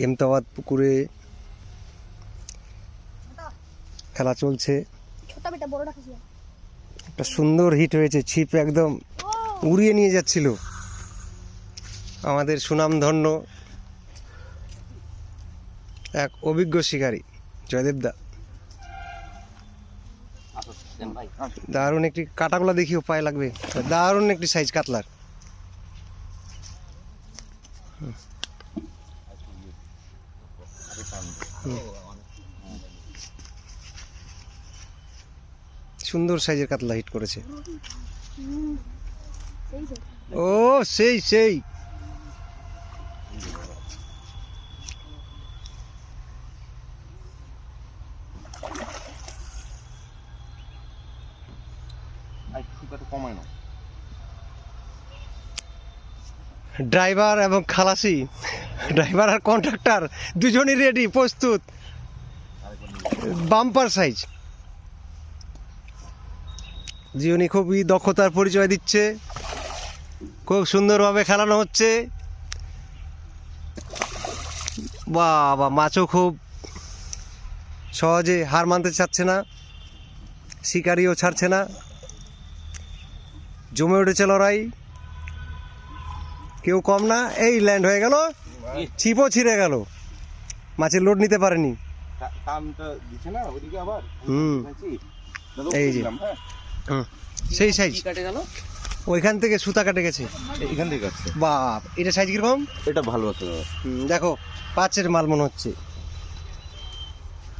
এমতাবাদ পুকুরে খেলা চলছে। একটা সুন্দর হিট হয়েছে, ছিপ একদম উড়িয়ে নিয়ে যাচ্ছিল আমাদের সুনামধন্য এক অভিজ্ঞ শিকারী জয়দেবদা। দারুণ একটি কাটাগুলা দেখিও পায়ে লাগবে, দারুণ একটি সাইজ কাতলার। সুন্দর সাইজের কাতলা হিট করেছে। ও সেই সেই ড্রাইভার এবং খালাসি, ড্রাইভার আর কন্ট্রাক্টর দুজনই রেডি, প্রস্তুত। Bumper size. জিওনি খুবই দক্ষতার পরিচয় দিচ্ছে, খুব সুন্দরভাবে খেলানো হচ্ছে। বাবা, মাছও খুব সহজে হার মানতে চাচ্ছে না, শিকারিও ছাড়ছে না। জমে উঠেছে লড়াই, কেউ কম না। এই ল্যান্ড হয়ে গেল, ছিপও ছিঁড়ে গেল, মাছের লোড নিতে পারেনি। এই যে সেই সাইজ, ওইখান থেকে সুতা কাটে গেছে, এখান থেকে বাপ। এটা সাইজ কিরকম? এটা ভালো আছে, দেখো পাঁচের মাল মনে হচ্ছে।